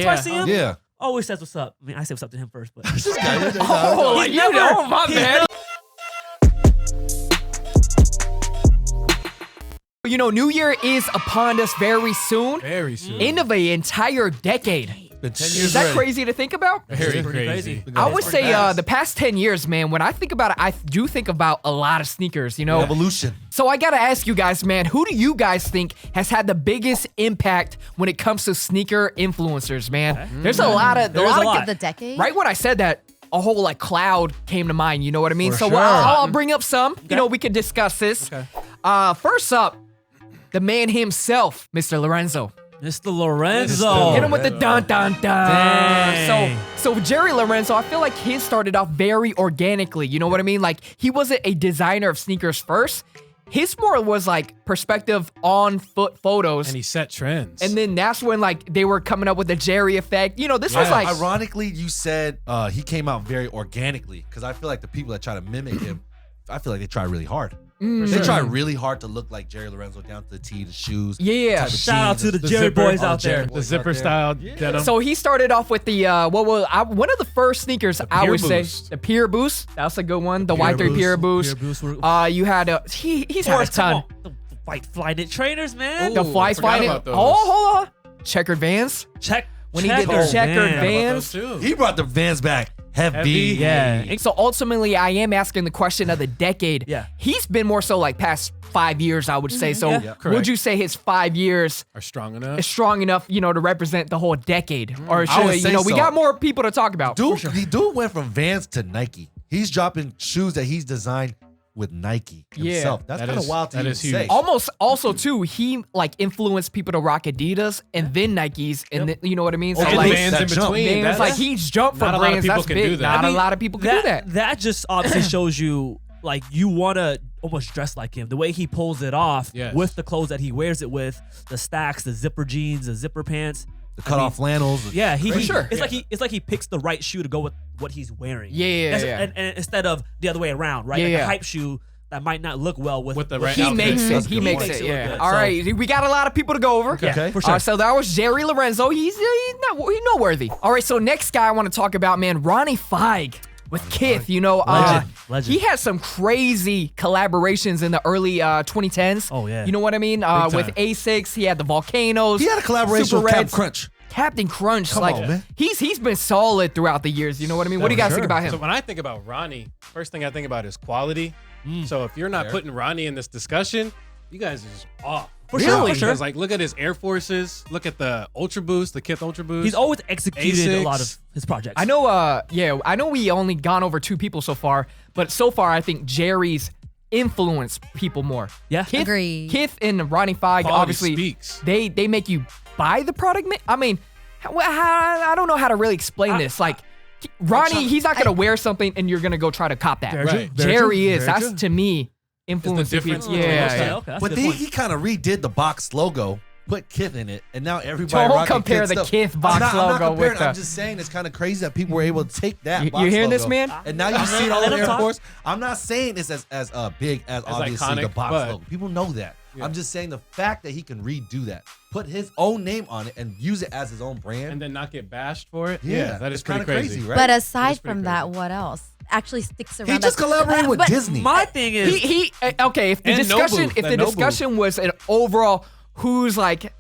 Whenever I see him, Yeah. always says what's up. I mean, I say what's up to him first, but Oh, like, you know, my man. You know, New Year is upon us very soon. Very soon. End of an entire decade. Been 10 years Is that already. crazy to think about? Very pretty crazy. crazy. I would It's pretty say fast. the past 10 years, man, when I think about it, I do think about a lot of sneakers, you know? Evolution. So I gotta ask you guys, man, who do you guys think has had the biggest impact when it comes to sneaker influencers, man? There's a lot of, There's a lot. The decade? right when I said that, a whole like cloud came to mind, you know what I mean? For So sure. I'll bring up some, you know, we can discuss this. Okay. First up, the man himself, Mr. Lorenzo. Mr. Lorenzo. Hit him with the dun dun dun. Dang. So Gerry Lorenzo, I feel like his started off very organically. You know what I mean? Like he wasn't a designer of sneakers first. His more was like perspective on foot photos. And he set trends. And then that's when like they were coming up with the Gerry effect. You know, this was like Ironically, you said he came out very organically because I feel like the people that try to mimic him, I feel like they try really hard. They try really hard to look like Gerry Lorenzo down to the T, the shoes. Yeah. type of Shout out jeans, to the the Jerry zipper, boys all out the Jerry there. boys. the zipper out there. style Yeah. denim. So he started off with the one of the first sneakers I Pure would say Boost. the Pure Boost. That's a good one. The Pure Y3 Boost. Pure Boost. Pure Boost were- You had he's had a Boys, come ton. on. The white flighted trainers, man. The fly forgot flying. about those. Oh, hold on. Checkered Vans. Check. When he did the checkered Vans. Vans. He brought the Vans back heavy. Yeah. So ultimately, I am asking the question of the decade. Yeah. He's been more so like past 5 years, I would say. So Yeah. would Correct. you say his 5 years Are strong enough. is strong enough, you know, to represent the whole decade? Or I should, would you say know, we so. got more people to talk about. Dude went from Vans to Nike. He's dropping shoes that he's designed with Nike himself. That's That kind of is- wild to that even is huge. say. Almost also too, he like influenced people to rock Adidas and then Nikes and then, you know what I mean? So Okay, like Vans in that jump. between. Vans, That's- like he's jumped from not a lot of brands. people That's can big. do that. Not I mean, a lot of people can do that. That just obviously shows you like you want to almost dress like him. The way he pulls it off Yes. with the clothes that he wears it with, the stacks, the zipper jeans, the zipper pants. The cut off flannels. Yeah, For sure. It's like he picks the right shoe to go with what he's wearing. Yeah. And instead of the other way around, right? Yeah, Like yeah. a hype shoe that might not look well with the right He outfit. makes it. That's He good makes point. it. Makes it look Yeah. good. All So- right. We got a lot of people to go over. Yeah, Okay. for sure. So that was Gerry Lorenzo. He's noteworthy. All right. So next guy I want to talk about, man, Ronnie Fieg with Kith. You know, Legend. he had some crazy collaborations in the early 2010s. Oh, yeah. You know what I mean? With time. Asics, he had the Volcanoes. He had a collaboration Super with Cap Reds. Crunch. Captain Crunch. Come like on, man. he's been solid throughout the years. You know what I mean? What do you guys think about him? So when I think about Ronnie, first thing I think about is quality. So if you're not putting Ronnie in this discussion, you guys is off. For sure, for sure. Because like, look at his Air Forces. Look at the Ultra Boost, the Kith Ultra Boost. He's always executed a Asics. lot of his projects. I know, I know we only gone over 2 people so far, but so far I think Jerry's influenced people more. Yeah. Kith, Agreed. Kith and Ronnie Fieg, Quality obviously, speaks. they make you buy the product. I mean, I don't know how to really explain this. Like, Ronnie, he's not gonna wear something and you're gonna go try to cop that. Very true. Right. Very Jerry true. is. Very That's true. to me influencing difference people. between Yeah, those yeah. two. Okay, that's a But good then point. he kind of redid the box logo, put Kith in it, and now everybody Don't rocking compare Kith the stuff. Kith box I'm not logo comparing, with the- I'm just saying it's kind of crazy that people were able to take that. You box hearing this, logo, man? And now you see it all Let over him Air talk. Force. I'm not saying it's as big as obviously the iconic, box but- logo. People know that. Yeah. I'm just saying the fact that he can redo that, put his own name on it, and use it as his own brand. and then not get bashed for it. yeah, that is it's kind pretty of crazy. right? But That aside is pretty from that, crazy. what else actually sticks around? he just collaborated with but- Disney. My thing is, Okay, if the And discussion, Nobu, if that the Nobu. discussion was an overall, who's like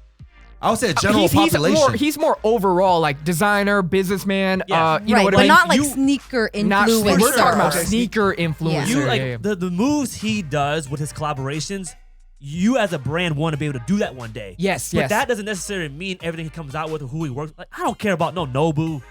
I would say a general he's population. he's more overall like designer, businessman. Yeah. You know right, what but I mean? not like You- sneaker Not influencer. sneaker. We're talking about Okay. sneaker influencer. you like yeah, yeah. the moves he does with his collaborations. You as a brand want to be able to do that one day. Yes, but yes. that doesn't necessarily mean everything he comes out with or who he works with. Like, I don't care about no Nobu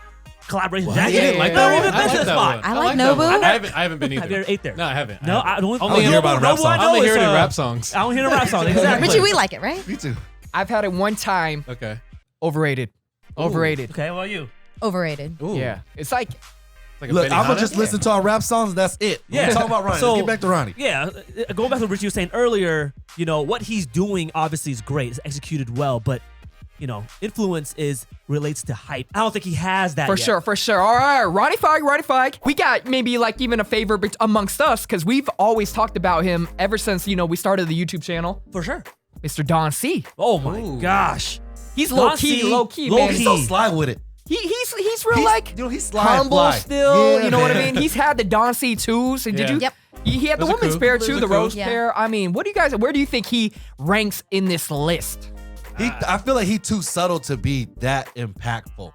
collaboration. Well, That you ain't didn't like not that even one? I mention like the that spot. one. I like that one. Nobu. I haven't been either. Have you ever ate there? No, I haven't. No, I don't. Only hear about rap Nobu I songs. know I only hear is, it in rap songs. I don't hear the rap songs. Exactly. Richie, we like it, right? Me too. I've had it one time. Okay. Overrated. Overrated. Okay, well you. Overrated. Ooh. Yeah, it's like Like a Look, Benny I'm gonna Hanna? just listen to our rap songs. And that's it. Yeah. We're talking about Ronnie. So- Let's get back to Ronnie. Yeah, going back to what Richie was saying earlier, you know, what he's doing obviously is great. It's executed well, but, you know, influence relates to hype. I don't think he has that for yet. sure, for sure. All right, Ronnie Fieg. We got maybe like even a favorite amongst us because we've always talked about him ever since, you know, we started the YouTube channel. For sure. Mr. Don C. Oh my Ooh. gosh. He's Don low key, C, low key, low man. key. He's so sly with it. He's real like he's sly humble fly. still. Yeah, You know what I man. mean? He's had the Don C twos. And did Yeah. you? Yep. He had the Those are women's cool. pair Those too, are the cool. rose Yeah. pair. I mean, what do you guys? Where do you think he ranks in this list? I feel like he's too subtle to be that impactful.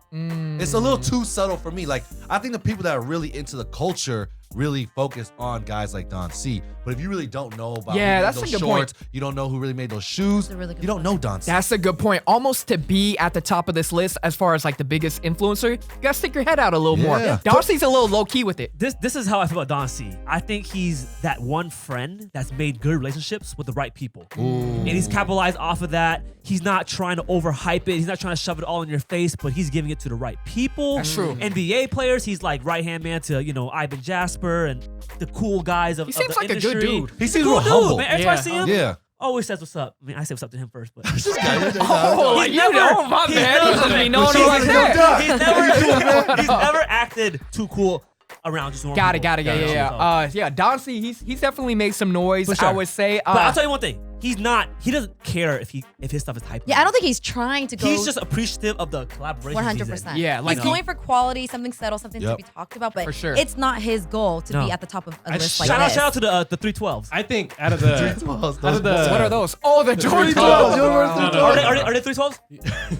It's a little too subtle for me. Like, I think the people that are really into the culture really focus on guys like Don C. But if you really don't know about Yeah, who made that's a those good shorts, you don't know who really made those shoes, That's a really good you don't point. know Don C. That's a good point. Almost to be at the top of this list as far as like the biggest influencer, you gotta stick your head out a little more. Yeah. Darcy's a little low key with it. This is how I feel about Don C. I think he's that one friend that's made good relationships with the right people. And he's capitalized off of that. He's not trying to overhype it. He's not trying to shove it all in your face, but he's giving it to the right people. That's true. NBA players, he's like right-hand man to, Ivan Jasper and the cool guys of He of seems the like a good industry. dude. He He's a seems cool real dude, humble. man. Every time I Yeah. see him, Yeah. always says what's up. I mean, I say what's up to him first, but Oh, He's like you never- know, my he's man. never- He doesn't be known he's like that. he's never acted too cool around just normal Got it. people. Yeah. Don C, he's definitely made some noise. For sure. I would say. But I'll tell you one thing. He doesn't care if his stuff is hyped. Yeah, I don't think he's trying to go. He's just appreciative of the collaboration. 100%. Yeah, like he's going for quality, something subtle, something to Yep. be talked about, but For sure. it's not his goal to No. be at the top of a I list like Shout this. out to the 312s. I think out of the What are those? Oh, the Jordan 312s. 12s. No, no, Are they 312s?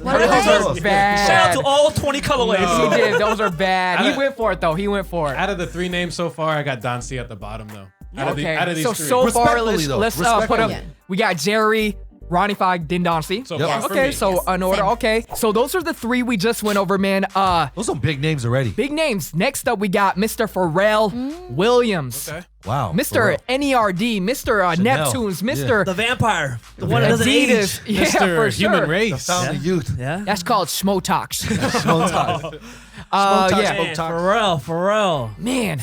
What are Those they? are bad. Shout out to all 20 colorways. No. He did. Those are bad. He I- went for it though. He went for it. Out of the three names so far, I got Don C at the bottom though. Out of Okay. these So three. far, Respectfully, though. let's put up. Respectfully. Yeah. We got Gerry, Ronnie Fieg, then Don C. So Yep. far for Okay, me. so Yes, an order. same. Okay, so those are the three we just went over, man. Those are big names already. Big names. Next up, we got Mr. Pharrell Williams, Okay. Wow. Mr. NERD, Mr. Chanel. Neptunes, Yeah. Mr. The vampire. The one that doesn't Adidas. age. Yeah, Mr. for Human sure. Race. Found the youth. Yeah. That's called Schmotox. Smoke ties. Yeah, Man, Pharrell. man.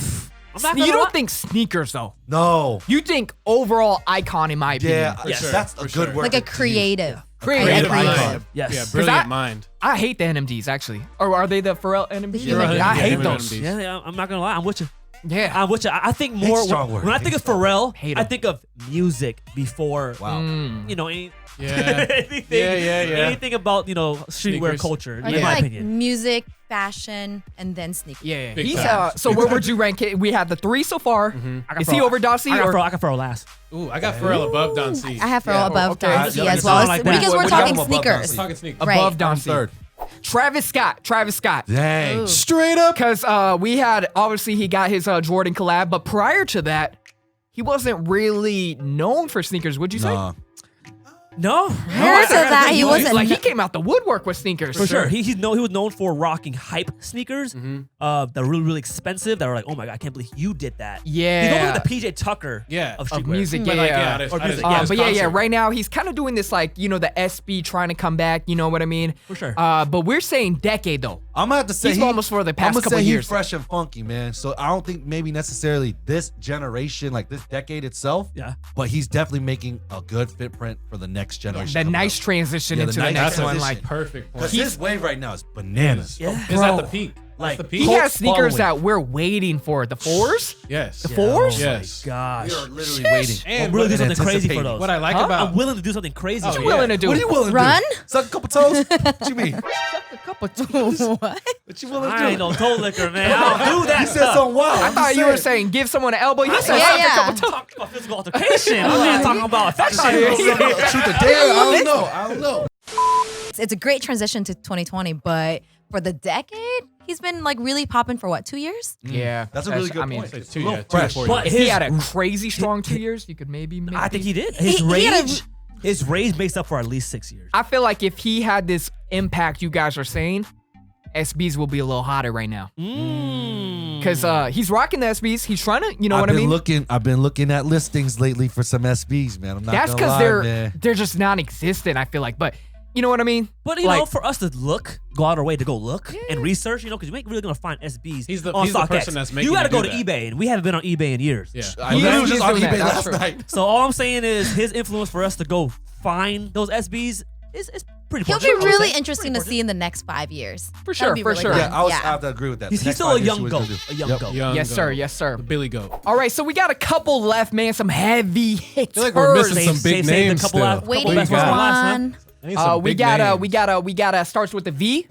I'm not You gonna don't lie. think sneakers though? No. You think overall icon, in my opinion. Yeah, Yes. that's a For good sure. word. Like a to use. creative. Creative I agree. icon. Yes. Yeah, brilliant I- mind. I hate the NMDs actually. Or are they the Pharrell NMDs? Human I NMDs. hate Human those. NMDs. Yeah, I'm not gonna lie. I'm with you. Yeah. I'm with you. I think more Hate's a strong word. when I think of Pharrell, Hate I 'em. think of music before Wow. Yeah. anything, Yeah. anything about streetwear Sneakers. culture. I In think my like opinion. music, fashion, and then sneakers. Yeah. Big He's time. so where would you rank it? We had the three so far. I got Is he Pharrell- over Don C I got or Pharrell last. Ooh, I got Pharrell above Don C. I have Pharrell above okay. Don C Yeah, as well. something like that. Because What we're do you talking have above Don sneakers. C? Talking sneakers. above Right. Don I'm C? third. Travis Scott. Dang. Ooh. Straight up. Because we had, obviously, he got his Jordan collab, but prior to that, he wasn't really known for sneakers, would you say? Nah. No, Prior to that, he wasn't. Like, he came out the woodwork with sneakers. for sure. He was known for rocking hype sneakers that were really expensive. That were like, oh my god, I can't believe you did that. Yeah. He's known like the PJ Tucker Yeah. of Of streetwear. music, But yeah. like, yeah. yeah, Or that is- music, that is But yeah, concert. right now he's kind of doing this, like, the SB trying to come back, you know what I mean? For sure. But we're saying decade, though. I'm gonna have to say He's almost for the past I'm gonna couple say years. He's fresh and funky, man. So I don't think maybe necessarily this generation, like this decade itself. Yeah. But he's definitely making a good footprint for the next generation. The coming nice up. transition Yeah, into the the nice next That's one. a Like, perfect point. Because his wave right now is bananas. Yeah. Is Bro. at the peak. Like, That's the he peak. has sneakers following. that we're waiting for. The fours? Yes. The fours? Yes. Gosh. We are literally waiting. And I'm really do what- something crazy for anticipating. those. What I like Huh? about I'm willing to do something crazy. Oh, for What you. you willing to do? What are you willing to Run? do? Suck a couple toes? What you mean? A couple toes. What? What you willing to I do? ain't no toe licker, man. I don't do that You said stuff. something wild. I thought you were saying give someone an elbow. You said Yeah, suck a yeah. couple toes. Talking about physical altercation. I'm not talking about affection. Truth or dare? I don't know. It's a great transition to 2020, but for the decade, he's been like really popping for what, 2 years? Yeah. That's a really good I mean, point. It's It's two, a little yeah, 2 to fresh. 4 But if his, he had a crazy strong 2 years, you could maybe. I think he did. His He had a- rage, his rage makes up for at least 6 years. I feel like if he had this impact you guys are saying, SBs will be a little hotter right now. Because he's rocking the SBs. He's trying to, you know what I mean? I've been looking at listings lately for some SBs, man. I'm not That's gonna because lie, man. they're just non-existent, I feel like. But you know what I mean? But you know, for us to go out our way to go look and research, because you ain't really gonna find SBs He's the- on he's the StockX. person that's making You gotta you go do to that. eBay, and we haven't been on eBay in years. Yeah. I He literally is was just on doing eBay that, that's last true. night. So all I'm saying is his influence for us to go find those SBs is pretty He'll important. be I would really say. interesting Pretty to see in the next 5 years. For That'll sure, be for really sure. fun. Yeah, I have to agree with that. He's The next still 5 a years, young see what goat. he's gonna A do. young Yep. goat. Young Yes, sir. goat. Yes, sir. The Billy Goat. All right, so we got a couple left, man. Some heavy hits. feel like we're missing Save- some big save the names couple still. out- Waiting couple best for ones for last, one. I need some we big got names. starts with a V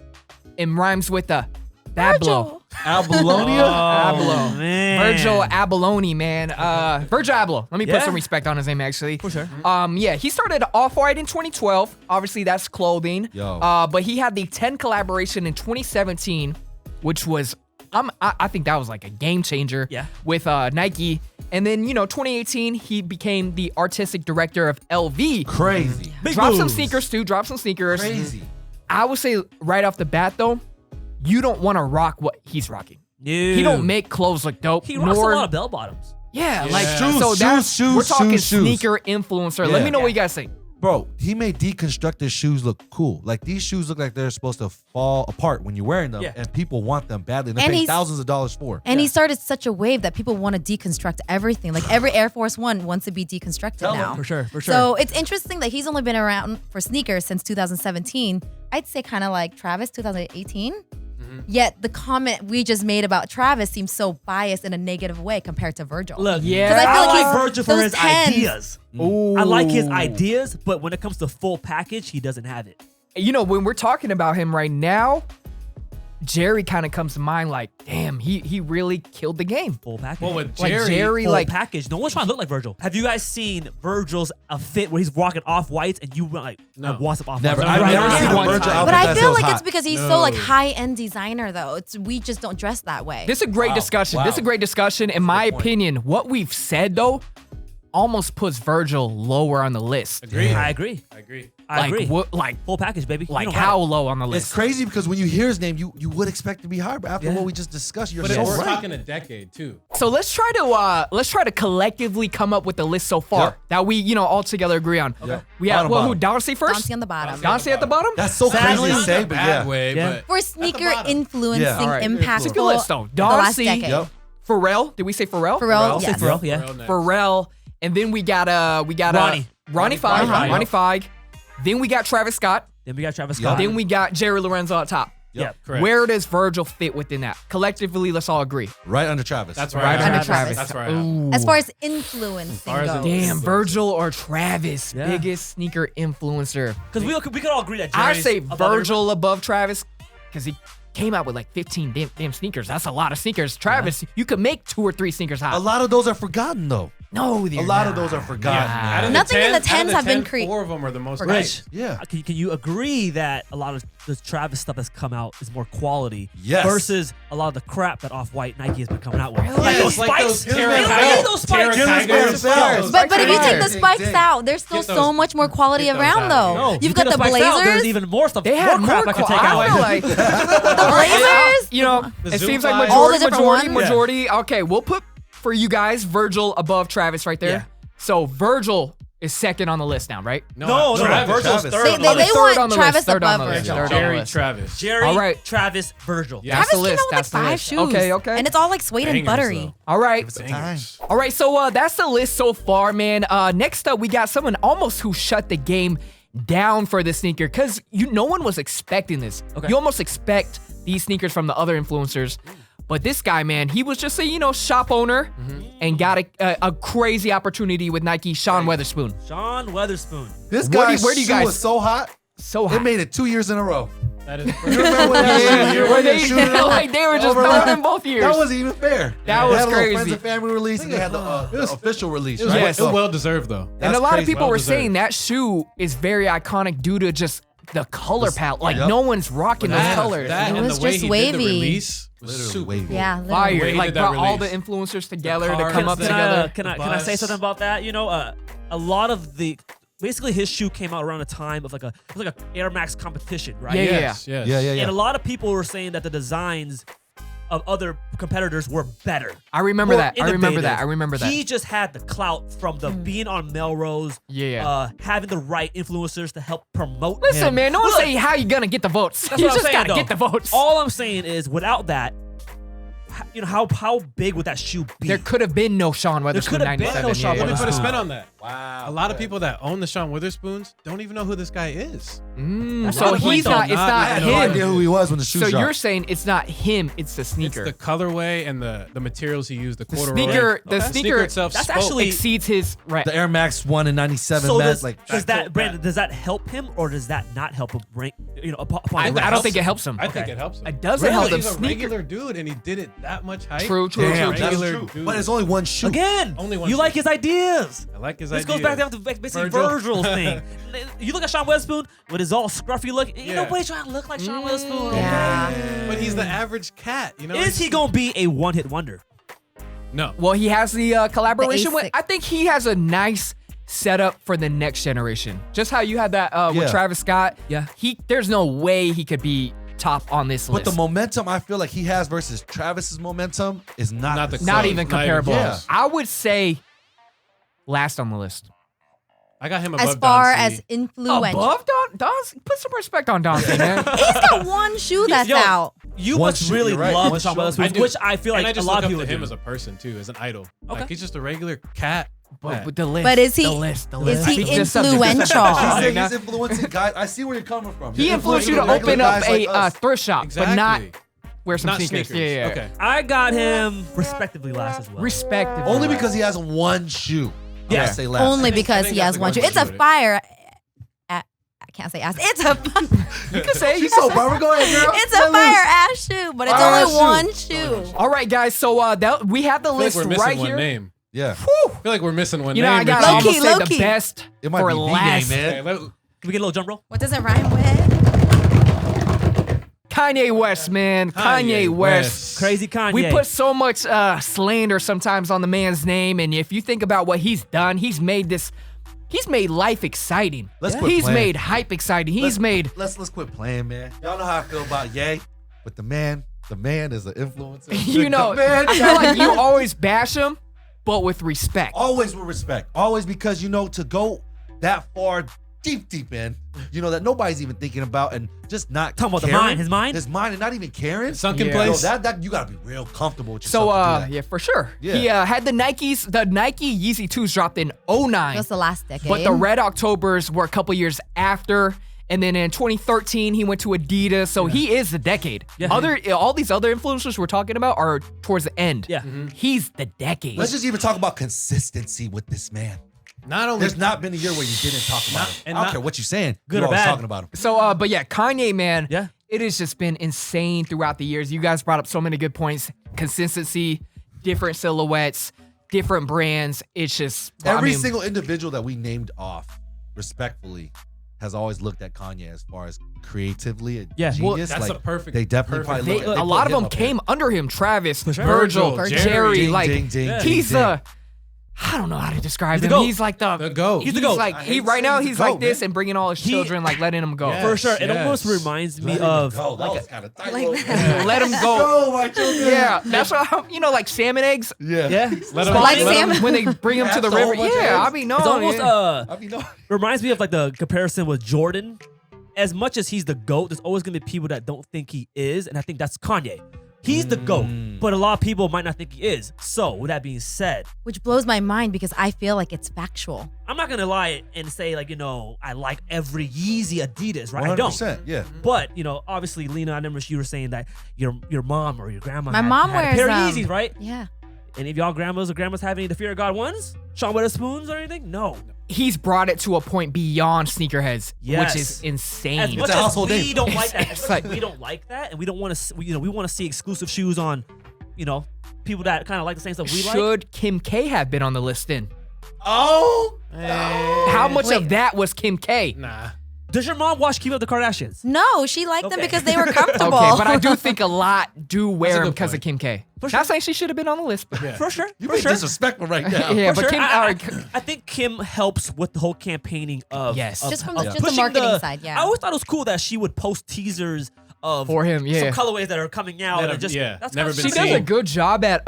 and rhymes with a Abloh. Ablonia? Abloh. man. Virgil Abloh, man. Virgil Abloh. Let me put Yeah. some respect on his name, actually. For sure. Yeah, he started Off-White in 2012. Obviously, that's clothing. Yo. But he had the 10 collaboration in 2017, which was, I think that was like a game changer. Yeah. With Nike. And then, 2018, he became the artistic director of LV. Crazy. Big Drop some moves. sneakers, too. Drop some sneakers. Crazy. I would say right off the bat, though, you don't want to rock what he's rocking. Dude. He don't make clothes look dope. He rocks nor, a lot of bell bottoms. yeah, Yeah. like Shoes, so that's shoes, we're talking shoes. sneaker influencer. Let Yeah. me know what you guys think. Bro, he made deconstructed shoes look cool. Like these shoes look like they're supposed to fall apart when you're wearing them, Yeah. and people want them badly. And they're And paying he's- thousands of dollars for. And he started such a wave that people want to deconstruct everything. Like every Air Force One wants to be deconstructed Tell now. him. For sure, for sure. So it's interesting that he's only been around for sneakers since 2017. I'd say kind of like Travis, 2018. Yet the comment we just made about Travis seems so biased in a negative way compared to Virgil. Look, Yeah. 'Cause I I feel like like he's- Virgil for those his 10s. ideas. I like his ideas, but when it comes to full package, he doesn't have it. When we're talking about him right now, Gerry kind of comes to mind. Like, damn, he really killed the game. Full package. Well, with Like Gerry, Gerry, full like package. No one's trying to look like Virgil. Have you guys seen Virgil's fit where he's rocking off whites and you went like, No. I want some off Never. whites? I've Right. never Yeah. seen a One Virgil time. outfit But I that feel feels like hot. it's because he's No. so like high-end designer though. We just don't dress that way. this is a great discussion. Wow. This is a great discussion. In my good point. opinion, what we've said though almost puts Virgil lower on the list. Agreed. I agree. I agree. I Like agree. what? Like Full package, baby. You like don't how have low on the It's list? crazy because when you hear his name, you would expect to be higher. But after Yeah. what we just discussed, you're But so we're right. talking a decade too. So let's try to collectively come up with a list so far Yep. that we all together agree on. Yep. We have Bottom, who? Darcy first. Dancy on the bottom. Dancy at the bottom. That's so Sadly, crazy to not say, Not in a but bad yeah. way, Yeah. but For sneaker bottom. influencing, Yeah. All right. impactful. It's a good list, though. the last Darcy- decade. Yep. Pharrell. Did we say Pharrell? Pharrell, Say yes. Pharrell, yeah. Pharrell next. Pharrell. And then we got Ronnie. Ronnie Fieg. Uh-huh. Ronnie Fieg. Then we got Travis Scott. Then we got Travis Yeah. Scott. Then we got Gerry Lorenzo at top. yeah. Correct. Where does Virgil fit within that? Collectively, let's all agree. Right under Travis. That's Right right. under Travis. That's right. Ooh. As far as influencing far as goes. Damn, Virgil or Travis, Yeah. biggest sneaker influencer. Because we could all agree that I Jerry's say above Virgil above Travis because he came out with like 15 damn sneakers. That's a lot of sneakers. Travis, you could make 2 or 3 sneakers hot. A lot of those are forgotten though. No, A lot of those are forgotten. Yeah. Out of Nothing in the out of 10s have been 10, created. 4 of them are the most Forgot. Rich, hyped. Yeah. Can you agree that a lot of the Travis stuff that's come out is more quality Yes. versus a lot of the crap that Off-White Nike has been coming out with? Really? Like Yeah, those it's like those spikes. Terra You don't Tiger- need those spikes. Terra Tigers. Those But if you take the Ding, spikes ding. out, there's still Get so those- much more quality get those around out though. of No, You've you got take the spikes out, Blazers. there's even more stuff. They had more crap more I can take I out. don't know, like, the Blazers. it Zoom seems like flies. All the different ones? majority. Okay, we'll put for you guys Virgil above Travis right there. Yeah. So Virgil is second on the list now, right? No, Travis. Virgil's Travis. third. They, on they, the they list. Third on want the Travis list, third on above the list. Virgil. Gerry, list. Travis. Jerry, All right. Travis, Virgil. Yeah. That's Travis the came list. out with That's the like 5 list. shoes. Okay. And it's all like suede and Bangers, buttery. though. All right. Bangers. All right, so that's the list so far, man. Next up, we got someone almost who shut the game down for the sneaker because no one was expecting this. Okay. You almost expect these sneakers from the other influencers. But this guy, man, he was just a shop owner and got a crazy opportunity with Nike, Sean Weatherspoon. Sean Weatherspoon. This Where do- guy's where do you shoe guys- was so hot, So it hot. made it 2 years in a row. That is You remember when that Yeah, shit- where they shooting it like they were just over throwing that? them both years. That wasn't even fair. That They was had a little crazy. Friends and family release, and they had the official release. It was, right? it was well deserved though. And That's a lot of crazy. people were Well-deserved. saying that shoe is very iconic due to just the color palette. Like Yep. no one's rocking those That, colors. that It and was the way just he wavy. did the release was Literally super wavy. cool. Yeah, literally. Fire. way he Like did that brought all the release. influencers together to cars, come up the- together. Can I bus. say something about that? A lot of the basically his shoe came out around a time of it was like a Air Max competition, right? Yeah, Yes, yes. Yeah. And a lot of people were saying that the designs of other competitors were better. I remember more that. I remember innovative. that. I remember that. He just had the clout from the being on Melrose, having the right influencers to help promote Listen, him. man, no one Look, say how you gonna get the votes. that's You what I'm just saying, gotta though. get the votes. All I'm saying is, without that, how big would that shoe be? There could have been no Sean Witherspoon could have been 97. no Sean What they put a Witherspoon. spin on that? Wow. A lot of people that own the Sean Witherspoons don't even know who this guy is. That's So not the point, he's though. not. It's Not- not I had him. no idea who he was when the shoe So dropped. you're saying it's not him, it's the It's sneaker. the colorway and the materials he used, the The corduroy. sneaker, the Okay. sneaker itself That's spoke. actually- exceeds his right. the Air Max 1 in 97, So man. does, Like, does that cool. Brandon? Does that help him or does that not help him? Upon I don't think it helps him. I think it helps him. It doesn't help him. He's a Sneaker. regular dude, and he did it that much hype. True. damn, that's Regular true. dude. But it's only one shoe. Again. Only one You shoe. like his ideas. I like his This idea. goes back down to basically Virgil. Virgil's thing. You look at Sean Witherspoon with his all scruffy look. Ain't Yeah. nobody trying to look like Sean Witherspoon. Yeah. okay? But he's the average cat, you know. Is he gonna be a one-hit wonder? No. Well, he has the collaboration The with. A6. I think he has a nice setup for the next generation. Just how you had that Yeah. with Travis Scott. Yeah. There's no way he could be top on this But list. the momentum I feel like he has versus Travis's momentum is not, Not the the Not close. even Not even comparable. close. I would say last on the list. I got him above As far Don C. as influential. Above Don? Put some respect on Don C, man. He's got one shoe that's Yo, out. You One must shoe, really you're right. love One Sean shoe. Witherspoon, I do. which I feel And like I just a lot look of up people to him do. as a person too, as an idol. Okay. Like he's just a regular cat. But the list. But is he- The list. is he The subject. influential? He's Right saying now. he's influencing guys. I see where you're coming from. He You're influenced you to influencing open regular up guys a like us. thrift shop, Exactly. but not wear some Not sneakers. sneakers. Yeah. Okay. I got him respectively last as well. Respectively. Only because he has one shoe. I'm Yeah. gonna say last. Only I think because he that's has a one good shoe. It's a way to fire. I can't say ass. It's a. You can say it. You She's so bummer. Go ahead, girl. It's a fire ass shoe, but it's Fire only shoe. one shoe. All right, guys. So we have the I feel like list we're missing right one here. name. Yeah. I feel like we're missing one You know, I name. got Richie. almost Low-key, say the low-key. best It might for be the last. name, Okay, man. Can we get a little drum roll? What does it rhyme with? Kanye West, man. Kanye West. Crazy Kanye. We put so much slander sometimes on the man's name, and if you think about what he's done, he's made life exciting. Let's quit He's playing. made hype exciting. He's made. Let's quit playing, man. Y'all know how I feel about Ye, but the man is an influencer. You know, The man, I feel like you always bash him, but with respect. always with respect. Always because to go that far deep in, that nobody's even thinking about and just not Talking about the caring. mind, his mind? His mind and not even caring. Sunken Yeah. place. That you gotta be real comfortable with So, yourself. to do that. yeah, for sure. Yeah. He had the Nike Yeezy 2s dropped in 09. It was the last decade. But the Red Octobers were a couple years after. And then in 2013, he went to Adidas. So he is the decade. Yeah. All these other influencers we're talking about are towards the end. Yeah. He's the decade. Let's just even talk about consistency with this man. Not only There's not been a year where you didn't talk about him. and I don't not- care what you're saying. Good you're or always bad. talking about him. So, but yeah, Kanye, man. Yeah. It has just been insane throughout the years. You guys brought up so many good points. Consistency, different silhouettes, different brands. It's just Every single individual that we named off, respectfully, has always looked at Kanye as far as creatively a Yeah. Well, genius. that's like, a perfect. They definitely perfect probably They, look a at lot of put them him up came under him. Travis, sure. Virgil, Virgil, Jerry. Jerry. Like Ding, ding, Yeah. ding, he's ding. I don't know how to describe He's the him. GOAT. He's like the GOAT. He's the GOAT. like I he hate right saying now he's he's the like GOAT, this man. and bringing all his children, like letting them go. Yeah. For sure. It Yes. almost reminds me Let of him go. That like was kind of tight. Like man. Let him go. Go, my children. Yeah, that's what like salmon eggs. Yeah. yeah. Let him, Like let him- salmon. When they bring them to the That's a whole river, bunch of yeah, eggs. I mean, no, It's almost I mean, no. reminds me of like the comparison with Jordan. As much as he's the GOAT, there's always gonna be people that don't think he is, and I think that's Kanye. He's the GOAT, but a lot of people might not think he is. So, with that being said, which blows my mind because I feel like it's factual. I'm not gonna lie and say like I like every Yeezy Adidas, right? I 100%. don't. Yeah. But obviously, Lyna, I remember you were saying that your mom or your grandma. My had, mom had wears a pair of Yeezys, right? Yeah. Any of y'all grandmas or grandmas have any of the Fear of God ones? Sean Witherspoons or anything? No. he's brought it to a point beyond sneakerheads, Yes. which is insane. As much a as household we name. don't like that, It's as much as like- we don't like that, and we don't want to, we want to see exclusive shoes on, people that kind of like the same stuff we like. Should Kim K have been on the list then? Oh, How much Wait. of that was Kim K? Nah. Does your mom watch Keep Up the Kardashians? No, she liked them Okay. because they were comfortable. Okay, but I do think a lot do wear That's a them good because of point. Kim K. For Not saying she should have been on the list, but Yeah. For sure. you for being sure. disrespectful right now. yeah, For but sure. Kim. I think Kim helps with the whole campaigning of Yes. Just from of just the pushing marketing side, yeah. I always thought it was cool that she would post teasers of For him, yeah. some colorways that are coming out. That and just yeah, that's never kinda been She does seen. a good job at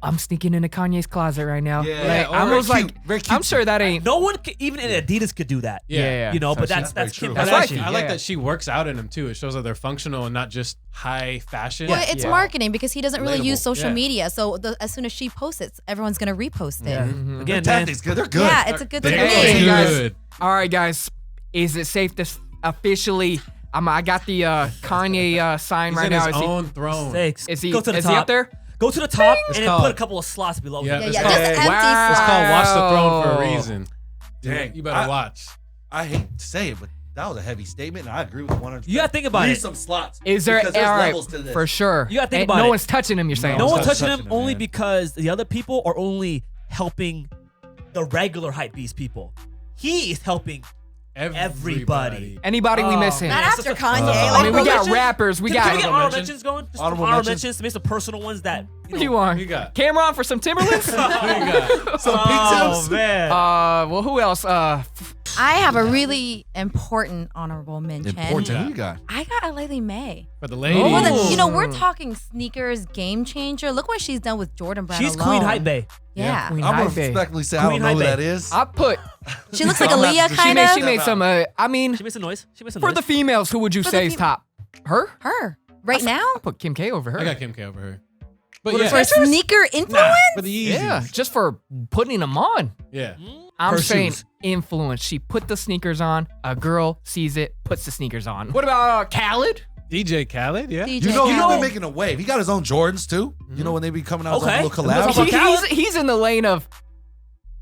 I'm sneaking into Kanye's closet right now. Yeah. Like, Or I was very like, cute, very cute. I'm sure that ain't. No one, even in Adidas, could do that. Yeah. You know, but That's that's very Kim true. That's Kardashian. right. I like Yeah. that she works out in them too. It shows that they're functional and not just high fashion. Well, it's Yeah. marketing because he doesn't really Relatable. use social Yeah. media. So as soon as she posts it, everyone's gonna repost it. Yeah. Mm-hmm. Again, man. Tactics good. They're good. Yeah, it's a good They're Hey, thing. guys. good. All right, guys. Is it safe to officially? I got the Kanye sign He's right in now. his own throne. Sakes. Is he? Go to the is top. he up there? Go to the top It's and then called- put a couple of slots below. Yeah, him. it's Yeah, called, just an empty Wow. it's called Watch the Throne for a Wow. reason. Dang. You better watch. I hate to say it, but that was a heavy statement, and I agree with 100%. You gotta think about Leave it. some slots. Is there? Because there's All right, levels to this. for sure. You gotta think And about no it. one's touching him. You're saying? No one's one's touching touching him him, only man. because the other people are only helping the regular hype beast people. He is helping everybody. Anybody we Oh, missing? man. Not after Kanye. I mean, we got Honorable rappers. We Can we got. get honorable honorable mentions? mentions going? Just Honorable honorable mentions? mentions. Make some personal ones that. What do you want? You got. Cameron for some Timberlands? Some pink Oh tips. man. Well, who else? I have a really important honorable mention. Important. Who you got? I got a Lily May. For the ladies. Oh. Well, you know, we're talking sneakers game changer. Look what she's done with Jordan Brand She's alone. Queen Hype Bay. Yeah. Queen I'm gonna Hype Bay. respectfully say I Queen don't know who Hype that is. I put. She looks like I'm not- Aaliyah, she kind She of. made some. I mean, She made some noise. She made some for noise. the females, who would you For say the is fem- top? Her? Her. Right now? I put Kim K over her. I got Kim K over her. But What yeah, For a sneaker influence? for the Yeezys. Yeah, just for putting them on. Yeah. I'm Her saying shoes. influence. She put the sneakers on. A girl sees it, puts the sneakers on. What about Khaled? DJ Khaled, yeah. DJ You know he's Khaled. been making a wave. He got his own Jordans too. You know when they be coming out with Okay. little Let's collabs. talk about He's in the lane of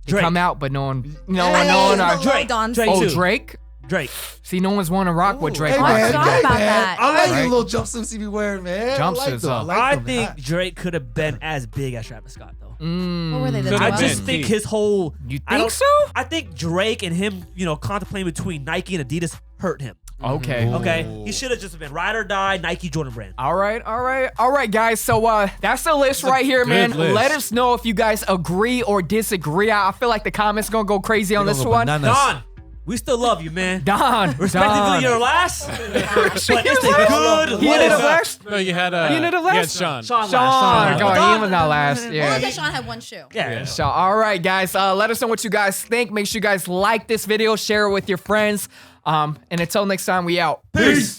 they Drake. come out, but no one. Hey, Drake. Don Drake. Oh, too. Drake. Drake. See, no one's want to rock with Drake. Hey, Oh, I man, forgot hey, about man. that. I like Right. the little jumpsuits he be wearing, man. I like Jumpsuits, them. huh? like I them. think Drake could have been as big as Travis Scott though. What were they? The Could've I been. just 12s? think his whole. You I think don't- so? I think Drake and him, contemplating between Nike and Adidas hurt him. Okay. Okay, he should have just been ride or die Nike Jordan Brand. All right, guys. So that's the list right here, good man. list. Let us know if you guys agree or disagree. I feel like the comments gonna go crazy on this one. Don, we still love you, man. Don, Respectively, you're last, but it's a good He ended up list. last. No, you had You ended up you had last? Sean. Sean Sean, last. go on, Don- he was not last. Only Yeah. because Sean had one shoe. Yeah. So, all right, guys. Let us know what you guys think. Make sure you guys like this video, share it with your friends. And until next time, we out. Peace.